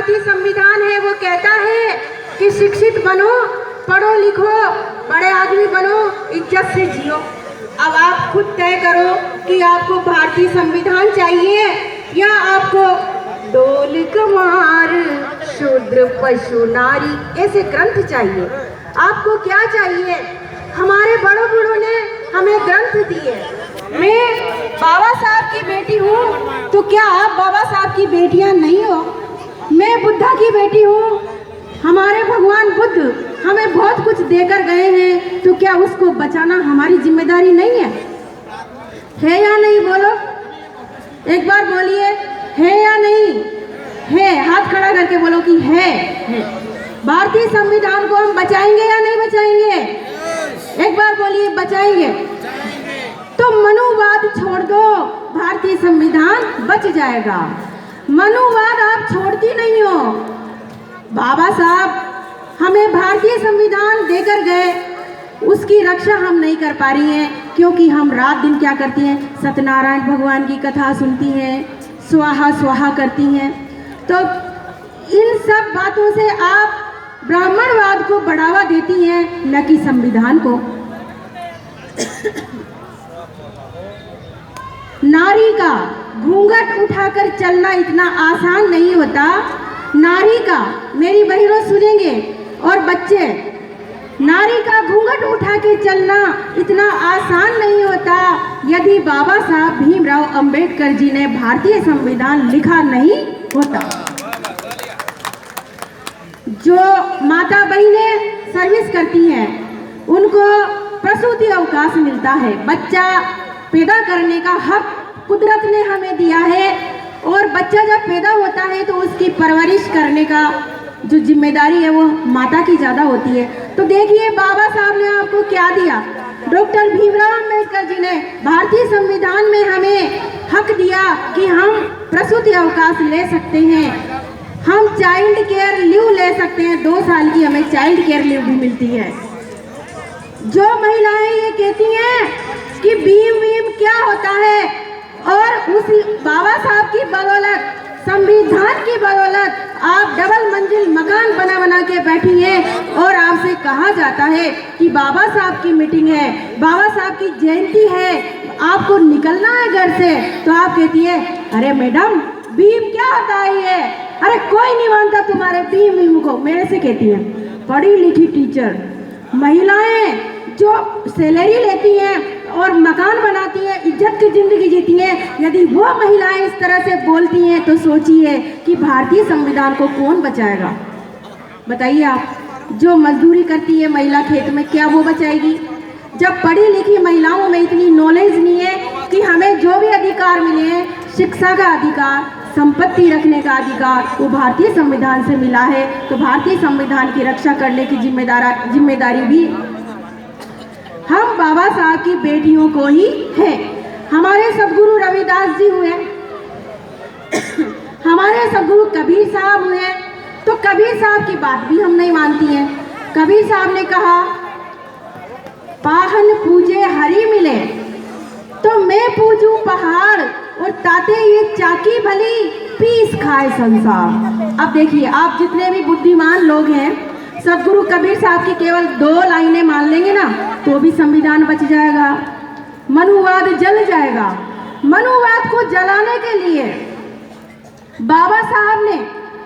भारतीय संविधान है वो कहता है कि शिक्षित बनो, पढ़ो लिखो, बड़े आदमी बनो, इज्जत से जियो। अब आप खुद तय करो कि आपको भारतीय संविधान चाहिए या आपको डोल कुमार शूद्र पशु नारी ऐसे ग्रंथ चाहिए। आपको क्या चाहिए? हमारे बड़ों बूढ़ों ने हमें ग्रंथ दिए। मैं बाबा साहब की बेटी हूँ, तो क्या आप बाबा साहब की बेटियाँ नहीं हो? मैं बुद्धा की बेटी हूँ। हमारे भगवान बुद्ध हमें बहुत कुछ देकर गए हैं, तो क्या उसको बचाना हमारी जिम्मेदारी नहीं है या नहीं? बोलो, एक बार बोलिए, है या नहीं? है। हाथ खड़ा करके बोलो कि है। भारतीय संविधान को हम बचाएंगे या नहीं बचाएंगे? एक बार बोलिए, बचाएंगे। तो मनुवाद छोड़ दो, भारतीय संविधान बच जाएगा। मनुवाद आप छोड़ती नहीं हो। बाबा साहब हमें भारतीय संविधान देकर गए, उसकी रक्षा हम नहीं कर पा रही हैं, क्योंकि हम रात दिन क्या करती हैं? सत्यनारायण भगवान की कथा सुनती हैं, स्वाहा स्वाहा करती हैं। तो इन सब बातों से आप ब्राह्मणवाद को बढ़ावा देती हैं, न कि संविधान को। नारी का घूंघट उठाकर चलना इतना आसान नहीं होता। नारी का, मेरी बहनों सुनेंगे और बच्चे, नारी का घूंघट उठा के चलना इतना आसान नहीं होता यदि बाबा साहब भीमराव अंबेडकर जी ने भारतीय संविधान लिखा नहीं होता। जो माता बहनें सर्विस करती हैं उनको प्रसूति अवकाश मिलता है। बच्चा पैदा करने का हक कुदरत ने हमें दिया है, और बच्चा जब पैदा होता है तो उसकी परवरिश करने का जो जिम्मेदारी है वो माता की ज़्यादा होती है। तो देखिए बाबा साहब ने आपको क्या दिया। डॉक्टर भीमराव अंबेडकर जी ने भारतीय संविधान में हमें हक दिया कि हम प्रसूति अवकाश ले सकते हैं, हम चाइल्ड केयर लीव ले सकते हैं, 2 साल की हमें चाइल्ड केयर लीव भी मिलती है। जो महिलाएं ये कहती हैं कि भीम वीम क्या होता है, और उस बाबा साहब की बदौलत, संविधान की बदौलत आप डबल मंजिल मकान बना के बैठी हैं, और आपसे कहा जाता है कि बाबा साहब की मीटिंग है, बाबा साहब की जयंती है, आपको निकलना है घर से, तो आप कहती है अरे मैडम भीम क्या होता है ये? अरे कोई नहीं मानता तुम्हारे भीम वीम को। मेरे से कहती है पढ़ी लिखी टीचर महिलाएं जो सैलरी लेती हैं और मकान बनाती हैं, इज्जत की जिंदगी जीती हैं, यदि वो महिलाएं इस तरह से बोलती हैं तो सोचिए कि भारतीय संविधान को कौन बचाएगा? बताइए आप। जो मजदूरी करती है महिला खेत में, क्या वो बचाएगी? जब पढ़ी लिखी महिलाओं में इतनी नॉलेज नहीं है कि हमें जो भी अधिकार मिले हैं, शिक्षा का अधिकार, संपत्ति रखने का अधिकार, वो भारतीय संविधान से मिला है, तो भारतीय संविधान की रक्षा करने की जिम्मेदारी भी हम बाबा साहब की बेटियों को ही है। हमारे सदगुरु रविदास जी हुए, हमारे सदगुरु कबीर साहब हुए, तो कबीर साहब की बात भी हम नहीं मानती हैं। कबीर साहब ने कहा पाहन पूजे हरि मिले, तो मैं पूजूं पहाड़, और ताते ये चाकी भली पीस खाए संसार। अब देखिए, आप जितने भी बुद्धिमान लोग हैं, सदगुरु कबीर साहब की केवल 2 लाइनें मान लेंगे ना, तो भी संविधान बच जाएगा, मनुवाद जल जाएगा। मनुवाद को जलाने के लिए बाबा साहब ने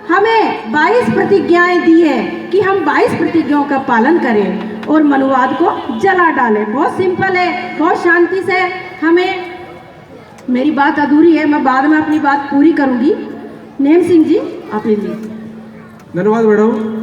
हमें 22 प्रतिज्ञाएं दी है कि हम 22 प्रतिज्ञाओं का पालन करें और मनुवाद को जला डालें। बहुत सिंपल है, बहुत शांति से। हमें, मेरी बात अधूरी है, मैं बाद में अपनी बात पूरी करूंगी। नेम सिंह जी, आप लीजिए। धन्यवाद मैडम।